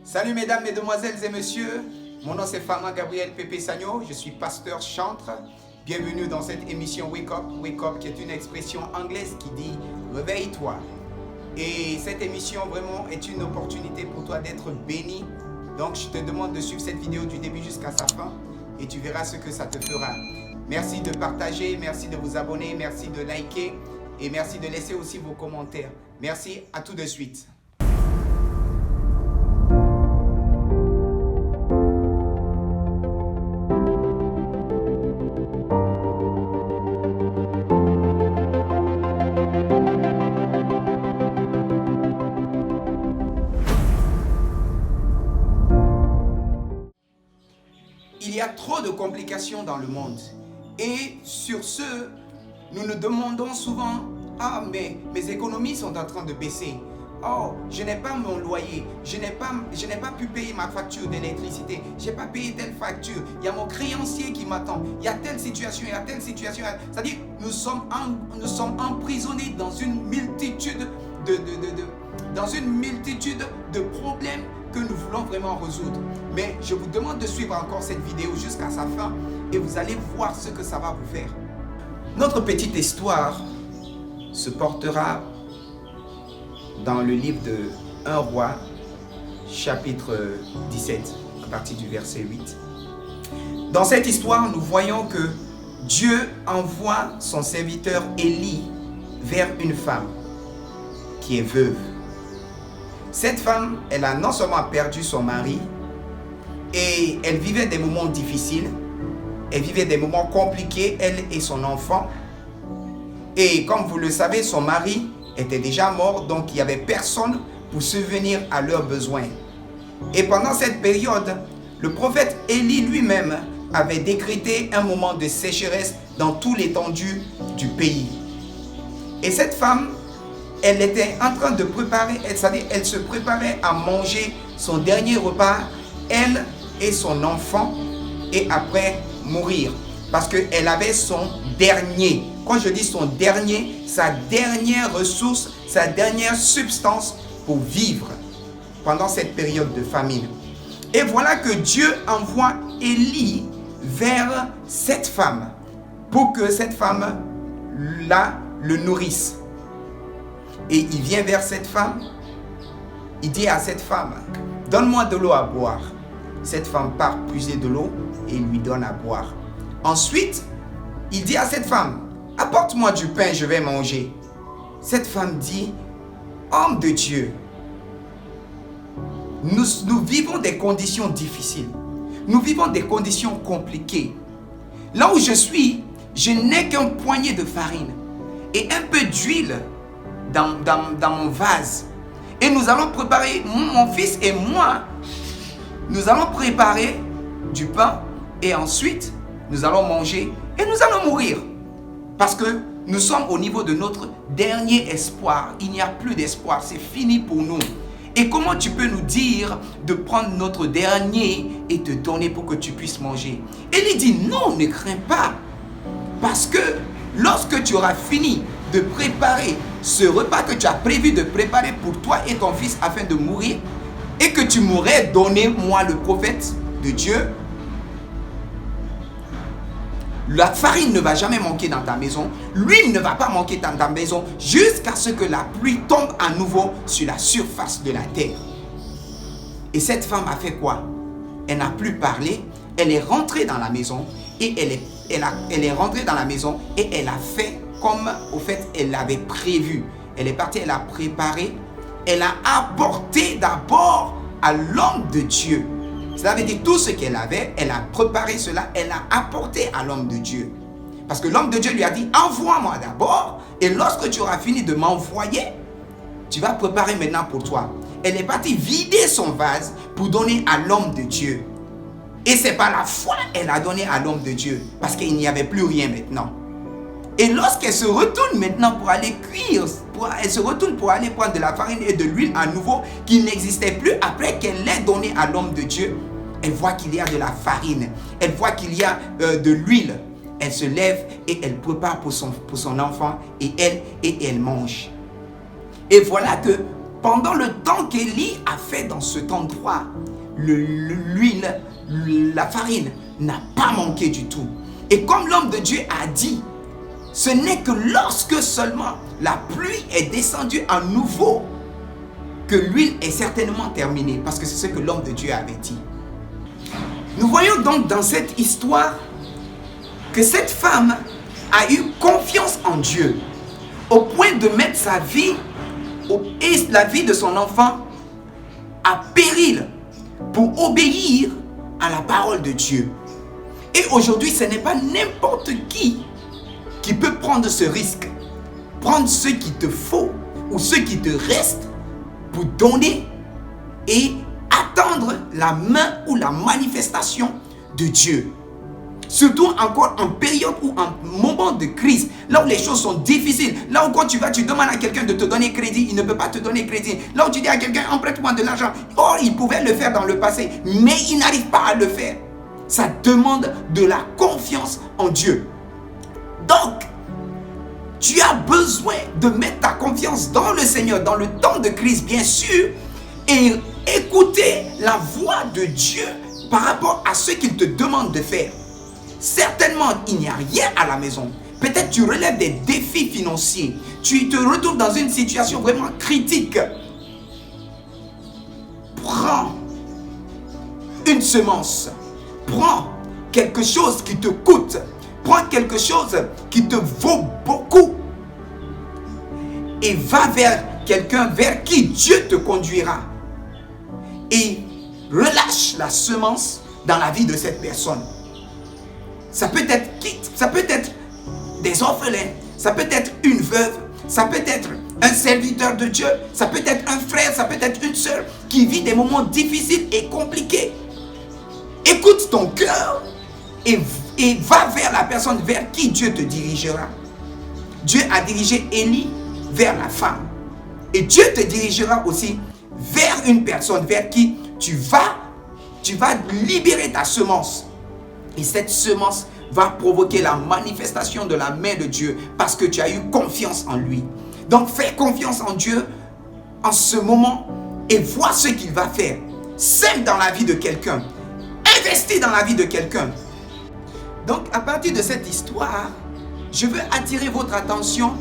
Salut mesdames, mesdemoiselles et messieurs, mon nom c'est Fama Gabriel Pépé Sagno, je suis pasteur chantre. Bienvenue dans cette émission Wake Up qui est une expression anglaise qui dit réveille-toi. Et cette émission vraiment est une opportunité pour toi d'être béni. Donc je te demande de suivre cette vidéo du début jusqu'à sa fin et tu verras ce que ça te fera. Merci de partager, merci de vous abonner, merci de liker et merci de laisser aussi vos commentaires. Merci, à tout de suite. Il y a trop de complications dans le monde. Et sur ce, nous nous demandons souvent, ah mais mes économies sont en train de baisser. Oh, je n'ai pas mon loyer, je n'ai pas pu payer ma facture d'électricité, je n'ai pas payé telle facture, il y a mon créancier qui m'attend, il y a telle situation, il y a telle situation. C'est-à-dire, nous sommes emprisonnés dans une multitude de problèmes que nous voulons vraiment résoudre. Mais je vous demande de suivre encore cette vidéo jusqu'à sa fin et vous allez voir ce que ça va vous faire. Notre petite histoire se portera dans le livre de 1 Roi, chapitre 17, à partir du verset 8. Dans cette histoire, nous voyons que Dieu envoie son serviteur Élie vers une femme qui est veuve. Cette femme, elle a non seulement perdu son mari, et elle vivait des moments difficiles, elle vivait des moments compliqués, elle et son enfant. Et comme vous le savez, son mari était déjà mort, donc il n'y avait personne pour subvenir à leurs besoins. Et pendant cette période, le prophète Élie lui-même avait décrété un moment de sécheresse dans toute l'étendue du pays. Et cette femme, elle était en train de préparer, c'est-à-dire elle se préparait à manger son dernier repas, elle et son enfant, et après mourir. Parce qu'elle avait son dernier, quand je dis son dernier, sa dernière ressource, sa dernière substance pour vivre pendant cette période de famine. Et voilà que Dieu envoie Élie vers cette femme pour que cette femme-là le nourrisse. Et il vient vers cette femme, il dit à cette femme, donne-moi de l'eau à boire. Cette femme part puiser de l'eau et lui donne à boire. Ensuite, il dit à cette femme, apporte-moi du pain, je vais manger. Cette femme dit, homme de Dieu, nous vivons des conditions difficiles. Nous vivons des conditions compliquées. Là où je suis, je n'ai qu'un poignet de farine et un peu d'huile dans mon vase. Et nous allons préparer, mon fils et moi, nous allons préparer du pain et ensuite nous allons manger et nous allons mourir. Parce que nous sommes au niveau de notre dernier espoir. Il n'y a plus d'espoir, c'est fini pour nous. Et comment tu peux nous dire de prendre notre dernier et te donner pour que tu puisses manger? Et il dit non, ne crains pas. Parce que lorsque tu auras fini de préparer ce repas que tu as prévu de préparer pour toi et ton fils afin de mourir, et que tu m'aurais donné, moi le prophète de Dieu, la farine ne va jamais manquer dans ta maison, l'huile ne va pas manquer dans ta maison, jusqu'à ce que la pluie tombe à nouveau sur la surface de la terre. Et cette femme a fait quoi? Elle n'a plus parlé, elle est rentrée dans la maison, et elle est rentrée dans la maison, et elle a fait comme au fait elle l'avait prévu. Elle est partie, elle a préparé, elle a apporté d'abord à l'homme de Dieu. Cela veut dire tout ce qu'elle avait, elle a préparé cela, elle a apporté à l'homme de Dieu. Parce que l'homme de Dieu lui a dit, envoie-moi d'abord, et lorsque tu auras fini de m'envoyer, tu vas préparer maintenant pour toi. Elle est partie vider son vase pour donner à l'homme de Dieu. Et c'est par la foi qu'elle a donné à l'homme de Dieu, parce qu'il n'y avait plus rien maintenant. Et lorsqu'elle se retourne maintenant pour aller cuire, elle se retourne pour aller prendre de la farine et de l'huile à nouveau qui n'existait plus après qu'elle l'ait donné à l'homme de Dieu, elle voit qu'il y a de la farine, elle voit qu'il y a de l'huile. Elle se lève et elle prépare pour son enfant et elle mange. Et voilà que pendant le temps qu'Élie a fait dans cet endroit, l'huile, la farine n'a pas manqué du tout. Et comme l'homme de Dieu a dit, ce n'est que lorsque seulement la pluie est descendue à nouveau que l'huile est certainement terminée, parce que c'est ce que l'homme de Dieu avait dit. Nous voyons donc dans cette histoire que cette femme a eu confiance en Dieu au point de mettre sa vie et la vie de son enfant à péril pour obéir à la parole de Dieu. Et aujourd'hui, ce n'est pas n'importe qui peut prendre ce risque. Prendre ce qu'il te faut ou ce qui te reste pour donner et attendre la main ou la manifestation de Dieu. Surtout encore en période ou en moment de crise, là où les choses sont difficiles, là où quand tu demandes à quelqu'un de te donner crédit, il ne peut pas te donner crédit. Là où tu dis à quelqu'un, emprête-moi de l'argent, or il pouvait le faire dans le passé, mais il n'arrive pas à le faire. Ça demande de la confiance en Dieu. Donc, tu as besoin de mettre ta confiance dans le Seigneur, dans le temps de crise, bien sûr, et écouter la voix de Dieu par rapport à ce qu'il te demande de faire. Certainement, il n'y a rien à la maison. Peut-être tu relèves des défis financiers. Tu te retrouves dans une situation vraiment critique. Prends une semence. Prends quelque chose qui te coûte. Prends quelque chose qui te vaut beaucoup. Et va vers quelqu'un vers qui Dieu te conduira. Et relâche la semence dans la vie de cette personne. Ça peut être des orphelins, ça peut être une veuve, ça peut être un serviteur de Dieu, ça peut être un frère, ça peut être une sœur qui vit des moments difficiles et compliqués. Écoute ton cœur et va vers la personne vers qui Dieu te dirigera. Dieu a dirigé Élie vers la femme. Et Dieu te dirigera aussi vers une personne vers qui tu vas libérer ta semence. Et cette semence va provoquer la manifestation de la main de Dieu parce que tu as eu confiance en lui. Donc fais confiance en Dieu en ce moment et vois ce qu'il va faire. Sème dans la vie de quelqu'un. Investis dans la vie de quelqu'un. Donc à partir de cette histoire, je veux attirer votre attention,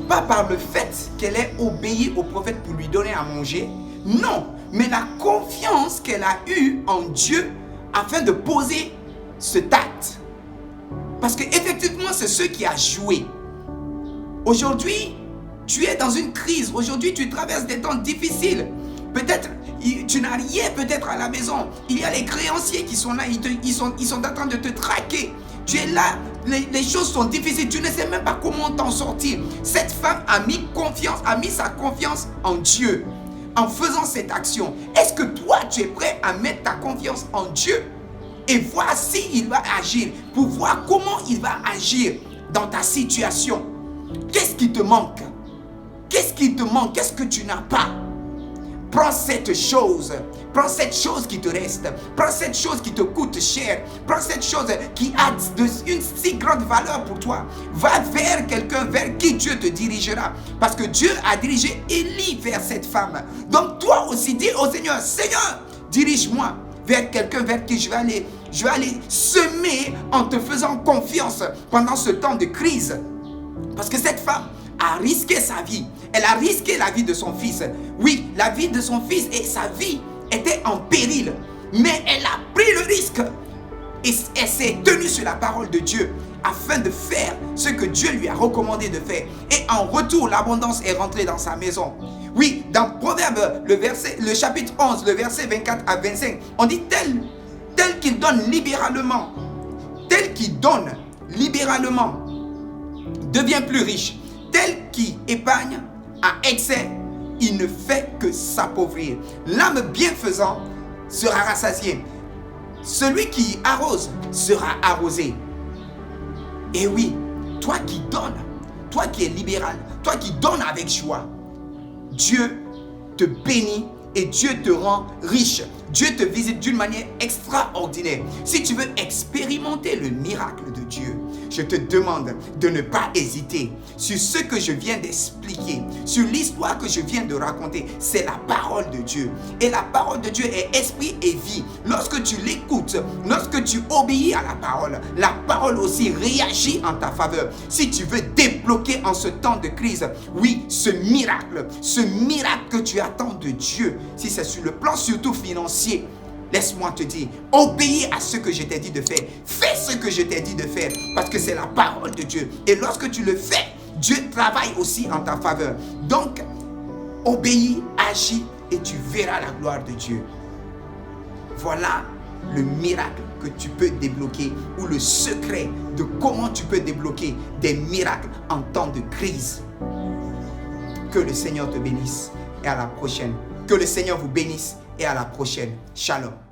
pas par le fait qu'elle ait obéi au prophète pour lui donner à manger, non, mais la confiance qu'elle a eue en Dieu afin de poser cet acte. Parce qu'effectivement, c'est ce qui a joué. Aujourd'hui, tu es dans une crise. Aujourd'hui, tu traverses des temps difficiles. Peut-être, tu n'as rien peut-être à la maison. Il y a les créanciers qui sont là. Ils sont en train de te traquer. Tu es là. Les choses sont difficiles. Tu ne sais même pas comment t'en sortir. Cette femme a mis sa confiance en Dieu en faisant cette action. Est-ce que toi, tu es prêt à mettre ta confiance en Dieu et voir s'il va agir, pour voir comment il va agir dans ta situation? Qu'est-ce qui te manque? Qu'est-ce qui te manque? Qu'est-ce que tu n'as pas? Prends cette chose qui te reste, prends cette chose qui te coûte cher, prends cette chose qui a une si grande valeur pour toi. Va vers quelqu'un vers qui Dieu te dirigera, parce que Dieu a dirigé Élie vers cette femme. Donc toi aussi, dis au Seigneur, Seigneur, dirige-moi vers quelqu'un vers qui je vais aller semer en te faisant confiance pendant ce temps de crise. Parce que cette femme a risqué sa vie. Elle a risqué la vie de son fils. Oui, la vie de son fils et sa vie étaient en péril. Mais elle a pris le risque. Et elle s'est tenue sur la parole de Dieu afin de faire ce que Dieu lui a recommandé de faire. Et en retour, l'abondance est rentrée dans sa maison. Oui, dans Proverbe, le chapitre 11, le verset 24 à 25, on dit tel qu'il donne libéralement, devient plus riche. Tel qui épargne à excès, il ne fait que s'appauvrir. L'âme bienfaisant sera rassasiée. Celui qui arrose sera arrosé. Et oui, toi qui donnes, toi qui es libéral, toi qui donnes avec joie, Dieu te bénit et Dieu te rend riche. Dieu te visite d'une manière extraordinaire. Si tu veux expérimenter le miracle de Dieu, je te demande de ne pas hésiter sur ce que je viens d'expliquer, sur l'histoire que je viens de raconter. C'est la parole de Dieu. Et la parole de Dieu est esprit et vie. Lorsque tu l'écoutes, lorsque tu obéis à la parole aussi réagit en ta faveur. Si tu veux débloquer en ce temps de crise, oui, ce miracle que tu attends de Dieu, si c'est sur le plan surtout financier, laisse-moi te dire, obéis à ce que je t'ai dit de faire. Fais ce que je t'ai dit de faire parce que c'est la parole de Dieu. Et lorsque tu le fais, Dieu travaille aussi en ta faveur. Donc, obéis, agis et tu verras la gloire de Dieu. Voilà le miracle que tu peux débloquer ou le secret de comment tu peux débloquer des miracles en temps de crise. Que le Seigneur te bénisse et à la prochaine. Que le Seigneur vous bénisse et à la prochaine. Shalom.